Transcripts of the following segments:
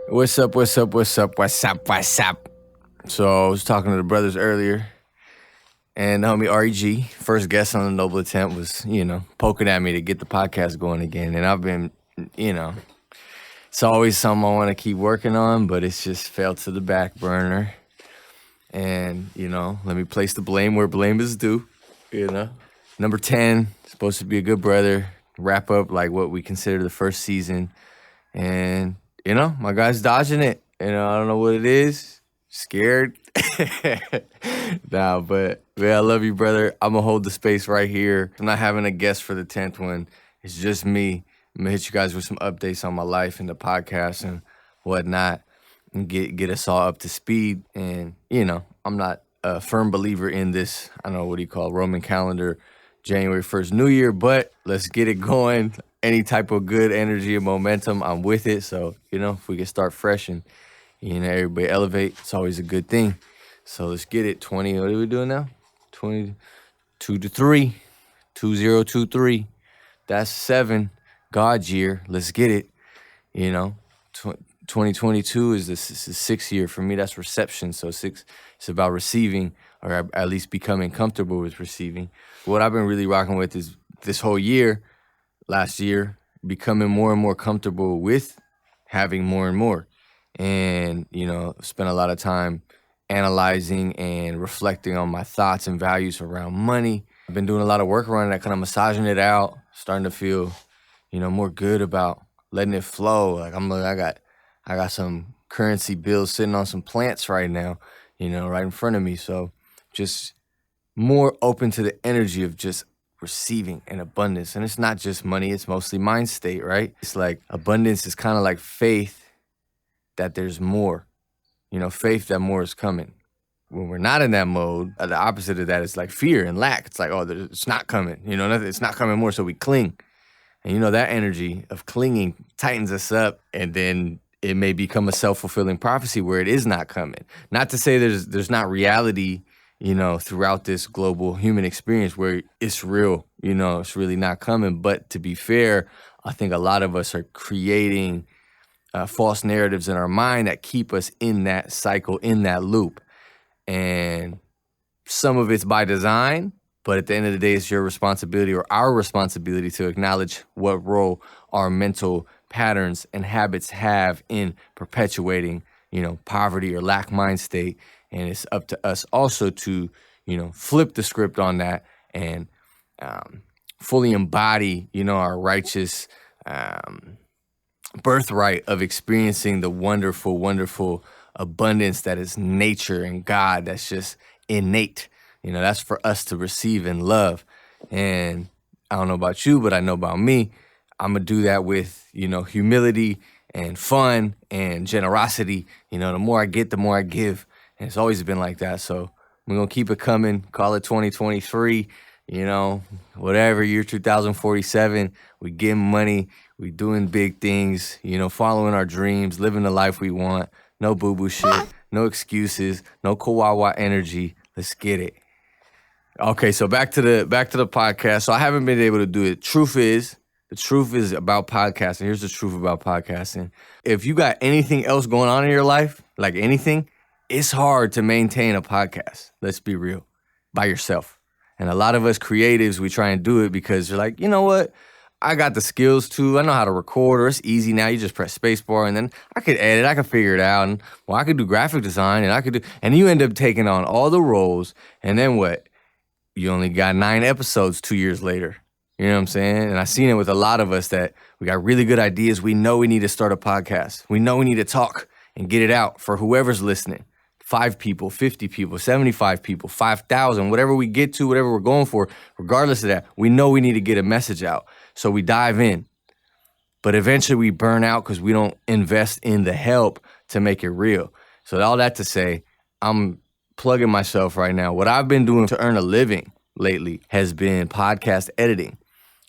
What's up? So I was talking to the brothers earlier, and the homie REG, first guest on the Noble Attempt, was, poking at me to get the podcast going again. And I've been, it's always something I want to keep working on, but it's just fell to the back burner. And, let me place the blame where blame is due, Number 10, supposed to be a good brother, wrap up like what we consider the first season. And, my guy's dodging it. I don't know what it is. Scared. But I love you, brother. I'm going to hold the space right here. I'm not having a guest for the 10th one. It's just me. I'm going to hit you guys with some updates on my life and the podcast and whatnot and get us all up to speed. And, I'm not a firm believer in this, I don't know, what do you call it, Roman calendar, January 1st, New Year, but let's get it going. Any type of good energy and momentum, I'm with it. So, if we can start fresh and, everybody elevate, it's always a good thing. So let's get it. 20, what are we doing now? 22 to 3, 2023. That's 7, God's year. Let's get it. 2022 is the 6th year. For me, that's reception. So 6, it's about receiving, or at least becoming comfortable with receiving. What I've been really rocking with is this whole year, last year, becoming more and more comfortable with having more and more. And, spent a lot of time analyzing and reflecting on my thoughts and values around money. I've been doing a lot of work around that, kind of massaging it out, starting to feel, more good about letting it flow. Like I got some currency bills sitting on some plants right now, right in front of me. So just more open to the energy of just receiving and abundance. And it's not just money, it's mostly mind state, right? It's like abundance is kind of like faith that there's more, faith that more is coming. When we're not in that mode, the opposite of that is like fear and lack. It's like, it's not coming, it's not coming more, so we cling. And that energy of clinging tightens us up, and then it may become a self-fulfilling prophecy where it is not coming. Not to say there's not reality, throughout this global human experience where it's real, it's really not coming. But to be fair, I think a lot of us are creating false narratives in our mind that keep us in that cycle, in that loop. And some of it's by design, but at the end of the day, it's your responsibility or our responsibility to acknowledge what role our mental patterns and habits have in perpetuating, poverty or lack mind state. And it's up to us also to, flip the script on that and fully embody, our righteous birthright of experiencing the wonderful, wonderful abundance that is nature and God that's just innate. That's for us to receive and love. And I don't know about you, but I know about me. I'm going to do that with, humility and fun and generosity. The more I get, the more I give. And it's always been like that. So we're going to keep it coming. Call it 2023, whatever, year 2047. We getting money. We doing big things, following our dreams, living the life we want. No boo-boo shit, no excuses, no kawawa energy. Let's get it. Okay, so back to the podcast. So I haven't been able to do it. The truth is about podcasting. Here's the truth about podcasting. If you got anything else going on in your life, like anything, it's hard to maintain a podcast. Let's be real, by yourself. And a lot of us creatives, we try and do it because you're like, you know what? I got the skills too. I know how to record, or it's easy now. You just press spacebar, and then I could edit. I could figure it out, and well, I could do graphic design, and you end up taking on all the roles, and then what? You only got 9 episodes 2 years later. You know what I'm saying? And I've seen it with a lot of us that we got really good ideas. We know we need to start a podcast. We know we need to talk and get it out for whoever's listening. 5 people, 50 people, 75 people, 5,000, whatever we get to, whatever we're going for, regardless of that, we know we need to get a message out. So we dive in. But eventually we burn out because we don't invest in the help to make it real. So all that to say, I'm plugging myself right now. What I've been doing to earn a living lately has been podcast editing.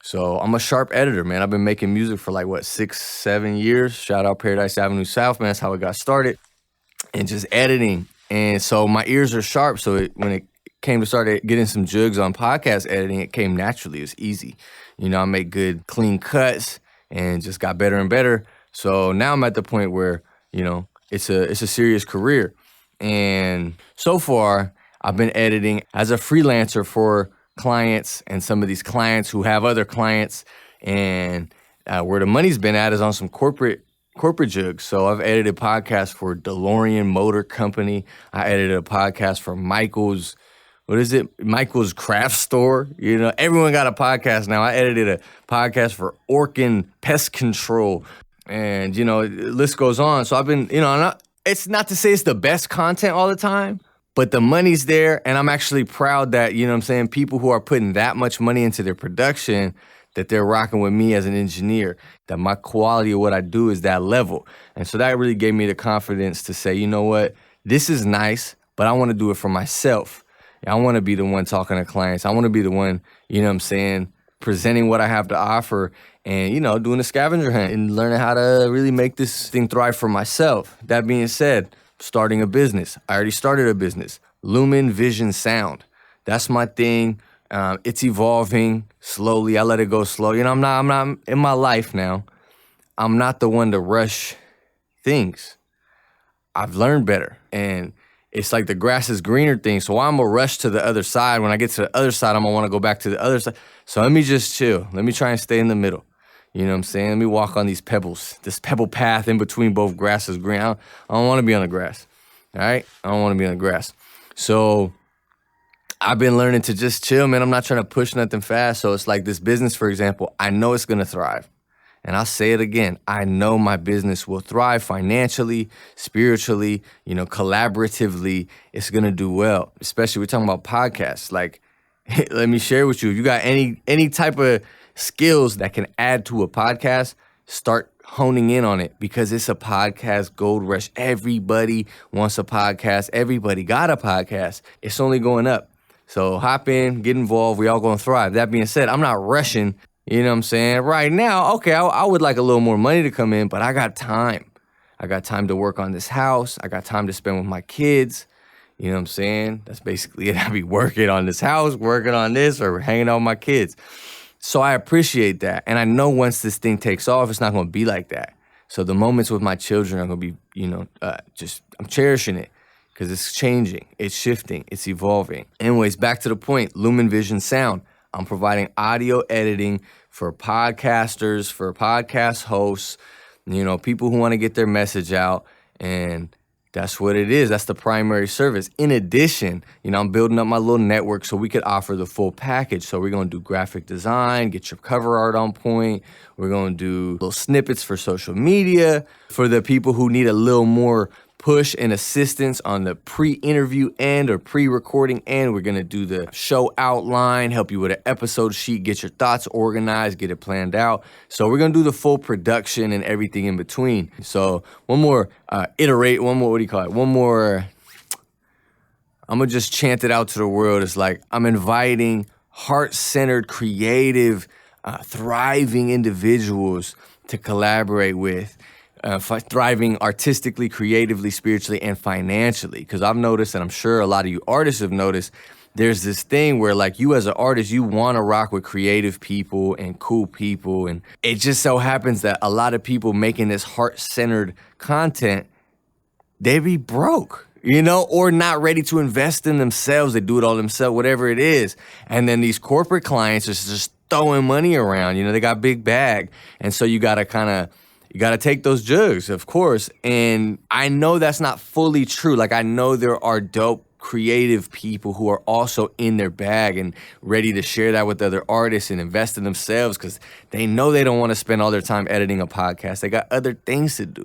So I'm a sharp editor, man. I've been making music for 6, 7 years. Shout out Paradise Avenue South, man. That's how it got started. And just editing. And so my ears are sharp. So when it came to start getting some jugs on podcast editing, it came naturally. It was easy. I make good, clean cuts and just got better and better. So now I'm at the point where, it's a serious career. And so far, I've been editing as a freelancer for clients, and some of these clients who have other clients. And where the money's been at is on some corporate jugs. So I've edited podcasts for DeLorean Motor Company. I edited a podcast for Michael's Craft Store. Everyone got a podcast now. I edited a podcast for Orkin Pest Control. And, the list goes on. So I've been, it's not to say it's the best content all the time, but the money's there. And I'm actually proud that, people who are putting that much money into their production, that they're rocking with me as an engineer, that my quality of what I do is that level. And so that really gave me the confidence to say, you know what, this is nice, but I want to do it for myself. I want to be the one talking to clients. I want to be the one, presenting what I have to offer and, doing a scavenger hunt and learning how to really make this thing thrive for myself. That being said, starting a business. I already started a business, Lumen Vision Sound. That's my thing. It's evolving slowly. I let it go slow. I'm not in my life now. I'm not the one to rush things. I've learned better. And it's like the grass is greener thing. So I'm going to rush to the other side. When I get to the other side, I'm going to want to go back to the other side. So let me just chill. Let me try and stay in the middle. You know what I'm saying? Let me walk on these pebbles, this pebble path in between both grass is green. I don't want to be on the grass. All right? I don't want to be on the grass. So I've been learning to just chill, man. I'm not trying to push nothing fast. So it's like this business, for example, I know it's going to thrive. And I'll say it again. I know my business will thrive financially, spiritually, collaboratively. It's going to do well, especially we're talking about podcasts. Like, let me share with you. If you got any type of skills that can add to a podcast, start honing in on it because it's a podcast gold rush. Everybody wants a podcast. Everybody got a podcast. It's only going up. So hop in, get involved. We all going to thrive. That being said, I'm not rushing. You know what I'm saying? Right now, okay, I would like a little more money to come in, but I got time. I got time to work on this house. I got time to spend with my kids. You know what I'm saying? That's basically it. I be working on this house, working on this, or hanging out with my kids. So I appreciate that. And I know once this thing takes off, it's not going to be like that. So the moments with my children are going to be, I'm cherishing it because it's changing. It's shifting. It's evolving. Anyways, back to the point, Lumen Vision Sound. I'm providing audio editing for podcasters, for podcast hosts, people who want to get their message out. And that's what it is. That's the primary service. In addition, I'm building up my little network so we could offer the full package. So we're going to do graphic design, get your cover art on point. We're going to do little snippets for social media for the people who need a little more push and assistance on the pre-interview end or pre-recording end. We're going to do the show outline, help you with an episode sheet, get your thoughts organized, get it planned out. So we're going to do the full production and everything in between. So one more, what do you call it? One more, I'm going to just chant it out to the world. It's like I'm inviting heart-centered, creative, thriving individuals to collaborate with. Thriving artistically, creatively, spiritually, and financially. Because I've noticed, and I'm sure a lot of you artists have noticed, there's this thing where you as an artist, you want to rock with creative people and cool people. And it just so happens that a lot of people making this heart-centered content, they be broke. or not ready to invest in themselves. They do it all themselves, whatever it is. And then these corporate clients are just throwing money around, they got big bag. And so you got to take those jugs, of course. And I know that's not fully true. Like, I know there are dope creative people who are also in their bag and ready to share that with other artists and invest in themselves because they know they don't want to spend all their time editing a podcast. They got other things to do.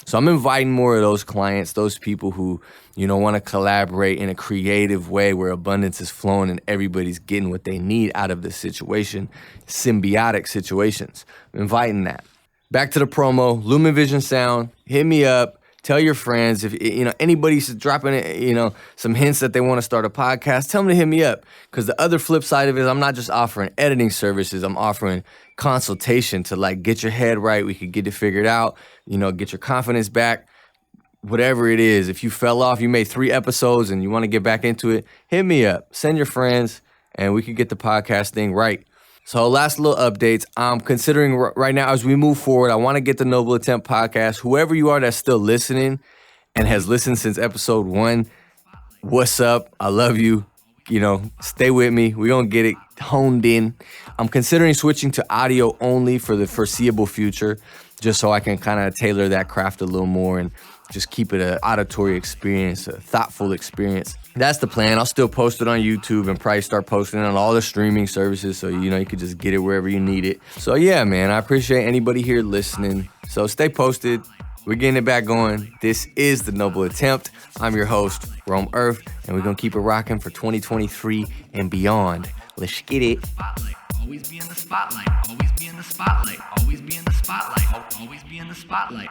So I'm inviting more of those clients, those people who, want to collaborate in a creative way where abundance is flowing and everybody's getting what they need out of the situation, symbiotic situations. I'm inviting that. Back to the promo, Lumen Vision Sound, hit me up. Tell your friends. If anybody's dropping some hints that they want to start a podcast, tell them to hit me up. Because the other flip side of it is I'm not just offering editing services. I'm offering consultation to get your head right. We could get it figured out. Get your confidence back. Whatever it is. If you fell off, you made 3 episodes and you want to get back into it, hit me up. Send your friends, and we could get the podcast thing right. So last little updates. I'm considering right now as we move forward, I want to get the Noble Attempt podcast. Whoever you are that's still listening and has listened since episode 1, what's up? I love you. Stay with me. We're going to get it honed in. I'm considering switching to audio only for the foreseeable future, just so I can kind of tailor that craft a little more and just keep it an auditory experience, a thoughtful experience. That's the plan. I'll still post it on YouTube and probably start posting it on all the streaming services so, you can just get it wherever you need it. So, yeah, man, I appreciate anybody here listening. So stay posted. We're getting it back going. This is The Noble Attempt. I'm your host, Rome Earth, and we're going to keep it rocking for 2023 and beyond. Let's get it. Always be in the spotlight. Always be in the spotlight. Always be in the spotlight. Always be in the spotlight.